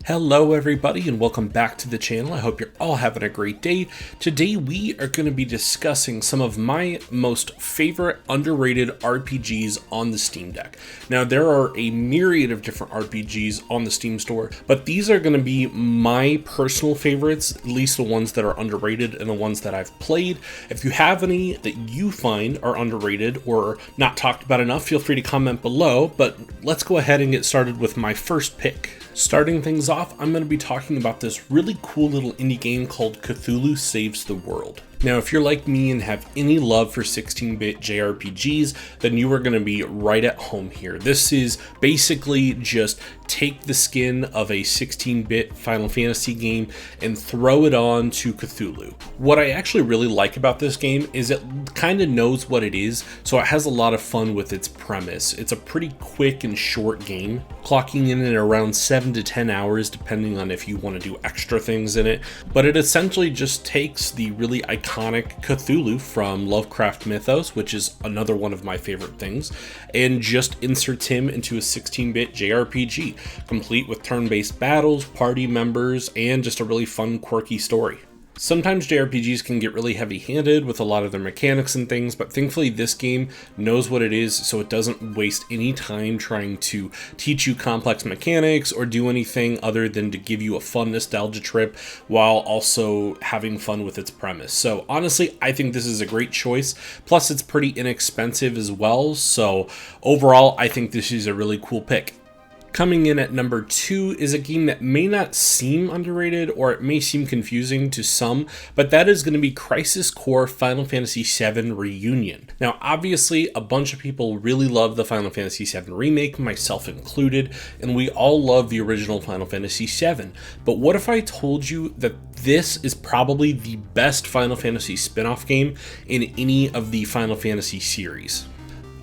Hello everybody and welcome back to the channel. I hope you're all having a great day. Today we are going to be discussing some of my most favorite underrated RPGs on the Steam Deck. Now there are a myriad of different RPGs on the Steam store, but these are going to be my personal favorites, at least the ones that are underrated and the ones that I've played. If you have any that you find are underrated or not talked about enough, feel free to comment below, but let's go ahead and get started with my first pick. Starting things off, I'm going to be talking about this really cool little indie game called Cthulhu Saves the World. Now, if you're like me and have any love for 16-bit JRPGs, then you are going to be right at home here. This is basically just take the skin of a 16-bit Final Fantasy game and throw it on to Cthulhu. What I actually really like about this game is it kind of knows what it is, so it has a lot of fun with its premise. It's a pretty quick and short game, clocking in at around 7 to 10 hours depending on if you want to do extra things in it, but it essentially just takes the really iconic Cthulhu from Lovecraft mythos, which is another one of my favorite things, and just inserts him into a 16-bit JRPG, complete with turn-based battles, party members, and just a really fun, quirky story. Sometimes JRPGs can get really heavy-handed with a lot of their mechanics and things, but thankfully this game knows what it is, so it doesn't waste any time trying to teach you complex mechanics or do anything other than to give you a fun nostalgia trip while also having fun with its premise. So honestly, I think this is a great choice. Plus, it's pretty inexpensive as well, so overall, I think this is a really cool pick. Coming in at number 2 is a game that may not seem underrated, or it may seem confusing to some, but that is going to be Crisis Core Final Fantasy VII Reunion. Now, obviously, a bunch of people really love the Final Fantasy VII Remake, myself included, and we all love the original Final Fantasy VII. But what if I told you that this is probably the best Final Fantasy spin-off game in any of the Final Fantasy series?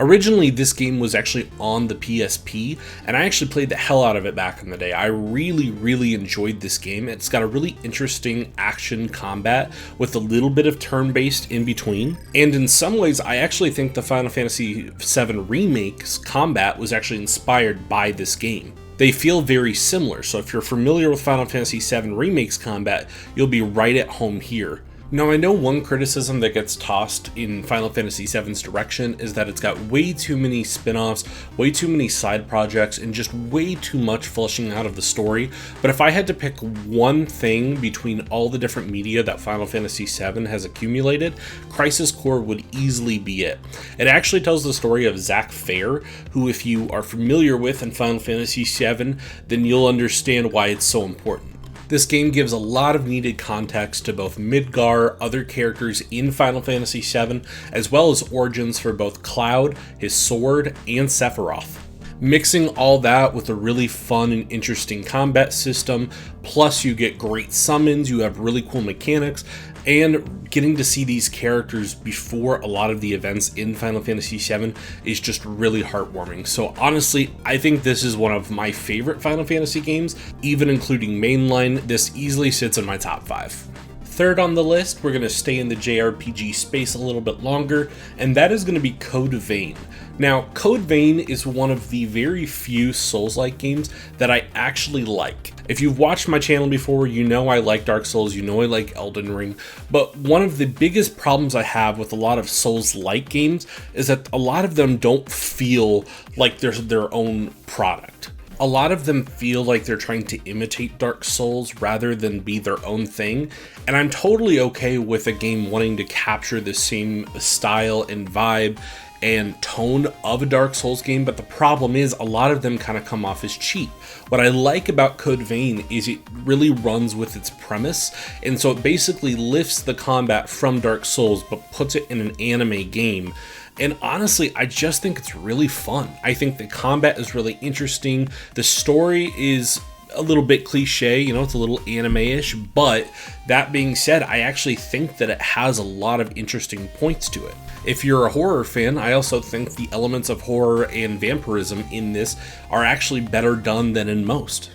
Originally, this game was actually on the PSP, and I actually played the hell out of it back in the day. I really enjoyed this game. It's got a really interesting action combat with a little bit of turn-based in between. And in some ways, I actually think the Final Fantasy VII Remake's combat was actually inspired by this game. They feel very similar, so if you're familiar with Final Fantasy VII Remake's combat, you'll be right at home here. Now, I know one criticism that gets tossed in Final Fantasy VII's direction is that it's got way too many spin-offs, way too many side projects, and just way too much fleshing out of the story. But if I had to pick one thing between all the different media that Final Fantasy VII has accumulated, Crisis Core would easily be it. It actually tells the story of Zack Fair, who if you are familiar with in Final Fantasy VII, then you'll understand why it's so important. This game gives a lot of needed context to both Midgar, other characters in Final Fantasy VII, as well as origins for both Cloud, his sword, and Sephiroth. Mixing all that with a really fun and interesting combat system, plus you get great summons, you have really cool mechanics, and getting to see these characters before a lot of the events in Final Fantasy VII is just really heartwarming. So honestly, I think this is one of my favorite Final Fantasy games, even including mainline. This easily sits in my top 5. Third on the list, we're going to stay in the JRPG space a little bit longer, and that is going to be Code Vein. Now, Code Vein is one of the very few Souls-like games that I actually like. If you've watched my channel before, you know I like Dark Souls, you know I like Elden Ring, but one of the biggest problems I have with a lot of Souls-like games is that a lot of them don't feel like they're their own product. A lot of them feel like they're trying to imitate Dark Souls rather than be their own thing, and I'm totally okay with a game wanting to capture the same style and vibe and tone of a Dark Souls game, but the problem is a lot of them kind of come off as cheap. What I like about Code Vein is it really runs with its premise, and so it basically lifts the combat from Dark Souls but puts it in an anime game. And honestly, I just think it's really fun. I think the combat is really interesting. The story is a little bit cliche, you know, it's a little anime-ish, but that being said, I actually think that it has a lot of interesting points to it. If you're a horror fan, I also think the elements of horror and vampirism in this are actually better done than in most.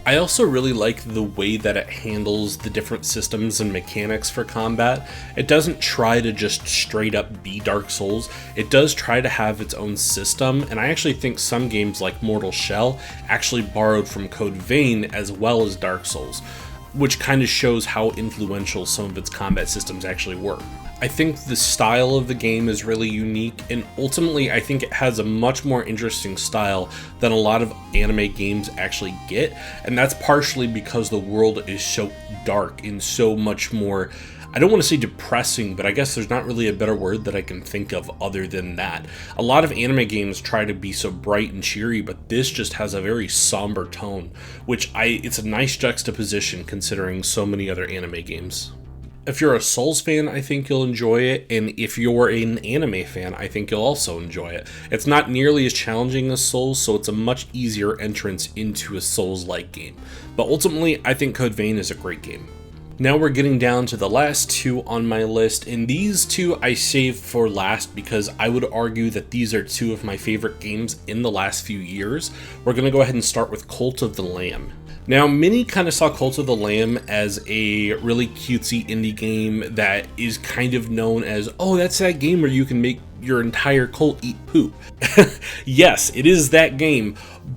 I also really like the way that it handles the different systems and mechanics for combat. It doesn't try to just straight up be Dark Souls. It does try to have its own system, and I actually think some games like Mortal Shell actually borrowed from Code Vein as well as Dark Souls, which kind of shows how influential some of its combat systems actually were. I think the style of the game is really unique, and ultimately I think it has a much more interesting style than a lot of anime games actually get, and that's partially because the world is so dark and so much more, I don't want to say depressing, but I guess there's not really a better word that I can think of other than that. A lot of anime games try to be so bright and cheery, but this just has a very somber tone, which it's a nice juxtaposition considering so many other anime games. If you're a Souls fan, I think you'll enjoy it, and if you're an anime fan, I think you'll also enjoy it. It's not nearly as challenging as Souls, so it's a much easier entrance into a Souls-like game. But ultimately, I think Code Vein is a great game. Now we're getting down to the last two on my list, and these two I saved for last because I would argue that these are two of my favorite games in the last few years. We're going to go ahead and start with Cult of the Lamb. Now, many kind of saw Cult of the Lamb as a really cutesy indie game that is kind of known as, oh, that's that game where you can make your entire cult eat poop. Yes, it is that game,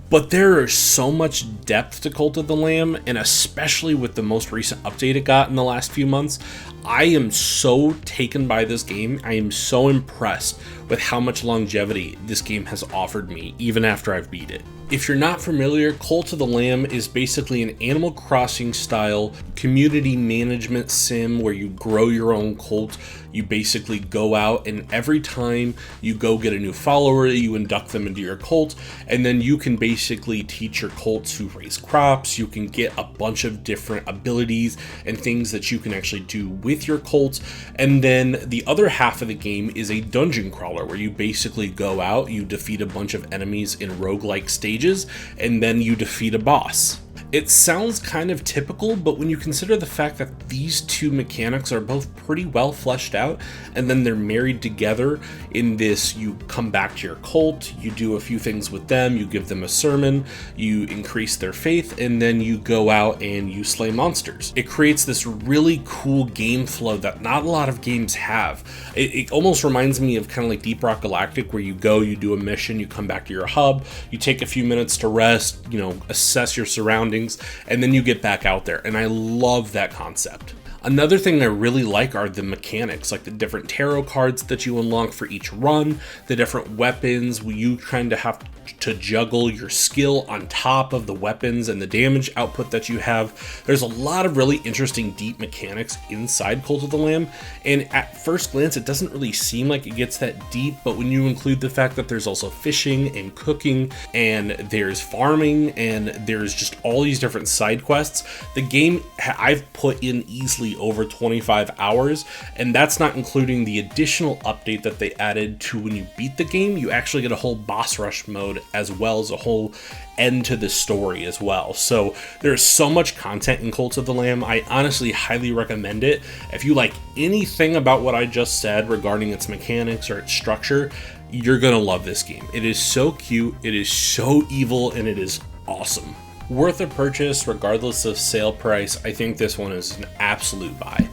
but there is so much depth to Cult of the Lamb, and especially with the most recent update it got in the last few months, I am so taken by this game. I am so impressed with how much longevity this game has offered me, even after I've beat it. If you're not familiar, Cult of the Lamb is basically an Animal Crossing style community management sim where you grow your own cult. You basically go out, and every time you go get a new follower, you induct them into your cult, and then you can basically teach your cult to raise crops. You can get a bunch of different abilities and things that you can actually do with your cult. And then the other half of the game is a dungeon crawler where you basically go out, you defeat a bunch of enemies in roguelike stages, and then you defeat a boss. It sounds kind of typical, but when you consider the fact that these two mechanics are both pretty well fleshed out, and then they're married together in this, you come back to your cult, you do a few things with them, you give them a sermon, you increase their faith, and then you go out and you slay monsters. It creates this really cool game flow that not a lot of games have. It almost reminds me of kind of like Deep Rock Galactic, where you go, you do a mission, you come back to your hub, you take a few minutes to rest, assess your surroundings, and then you get back out there, and I love that concept. Another thing I really like are the mechanics, like the different tarot cards that you unlock for each run, the different weapons where you kind of have to juggle your skill on top of the weapons and the damage output that you have. There's a lot of really interesting deep mechanics inside Cult of the Lamb, and at first glance it doesn't really seem like it gets that deep, but when you include the fact that there's also fishing and cooking and there's farming and there's just all these different side quests, the game I've put in easily over 25 hours, and that's not including the additional update that they added to when you beat the game. You actually get a whole boss rush mode as well as a whole end to the story as well. So there's so much content in Cult of the Lamb. I honestly highly recommend it. If you like anything about what I just said regarding its mechanics or its structure, you're gonna love this game. It is so cute, it is so evil, and it is awesome. Worth a purchase regardless of sale price. I think this one is an absolute buy.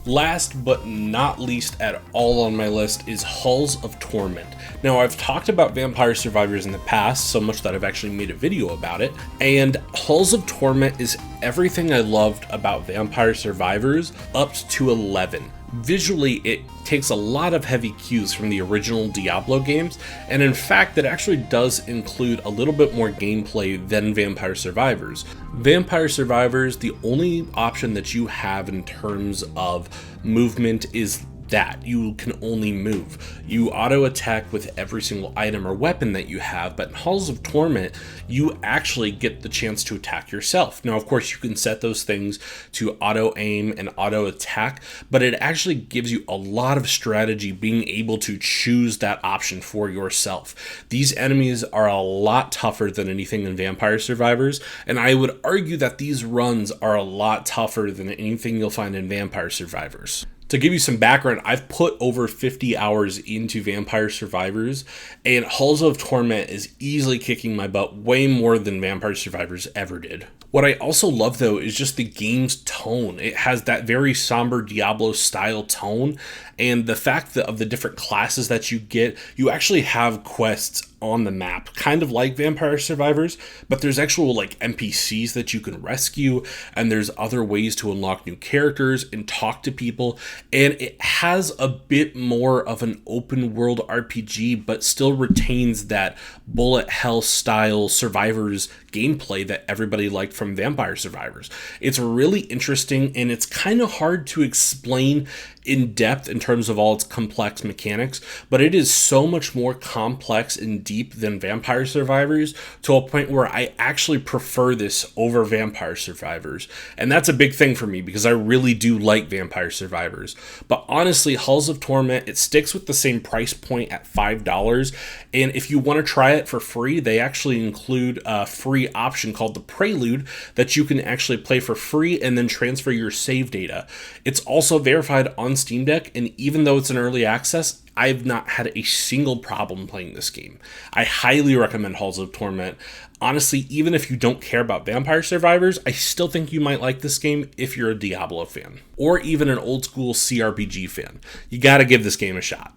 Last but not least at all on my list is Halls of Torment. Now, I've talked about Vampire Survivors in the past, so much that I've actually made a video about it, and Halls of Torment is everything I loved about Vampire Survivors up to 11. Visually, it takes a lot of heavy cues from the original Diablo games, and in fact, it actually does include a little bit more gameplay than Vampire Survivors. Vampire Survivors, the only option that you have in terms of movement is that you can only move. You auto attack with every single item or weapon that you have, but in Halls of Torment, you actually get the chance to attack yourself. Now, of course, you can set those things to auto aim and auto attack, but it actually gives you a lot of strategy being able to choose that option for yourself. These enemies are a lot tougher than anything in Vampire Survivors, and I would argue that these runs are a lot tougher than anything you'll find in Vampire Survivors. To give you some background, I've put over 50 hours into Vampire Survivors, and Halls of Torment is easily kicking my butt way more than Vampire Survivors ever did. What I also love, though, is just the game's tone. It has that very somber Diablo-style tone, and the fact that of the different classes that you get, you actually have quests on the map, kind of like Vampire Survivors, but there's actual like NPCs that you can rescue, and there's other ways to unlock new characters and talk to people, and it has a bit more of an open world RPG, but still retains that bullet hell style Survivors gameplay that everybody liked from Vampire Survivors. It's really interesting, and it's kind of hard to explain in depth in terms of all its complex mechanics, but it is so much more complex and deep than Vampire Survivors, to a point where I actually prefer this over Vampire Survivors. And that's a big thing for me because I really do like Vampire Survivors. But honestly, Halls of Torment, it sticks with the same price point at $5. And if you want to try it for free, they actually include a free option called the Prelude that you can actually play for free and then transfer your save data. It's also verified on Steam Deck, and even though it's an early access, I've not had a single problem playing this game. I highly recommend Halls of Torment. Honestly, even if you don't care about Vampire Survivors, I still think you might like this game if you're a Diablo fan, or even an old school CRPG fan. You gotta give this game a shot.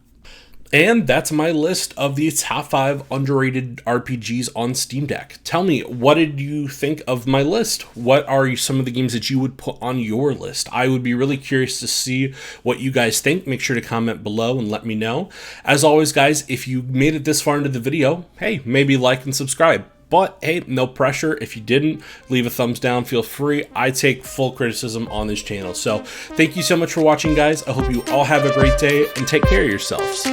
And that's my list of the top 5 underrated RPGs on Steam Deck. Tell me, what did you think of my list? What are some of the games that you would put on your list? I would be really curious to see what you guys think. Make sure to comment below and let me know. As always, guys, if you made it this far into the video, hey, maybe like and subscribe. But hey, no pressure. If you didn't, leave a thumbs down. Feel free. I take full criticism on this channel. So thank you so much for watching, guys. I hope you all have a great day and take care of yourselves.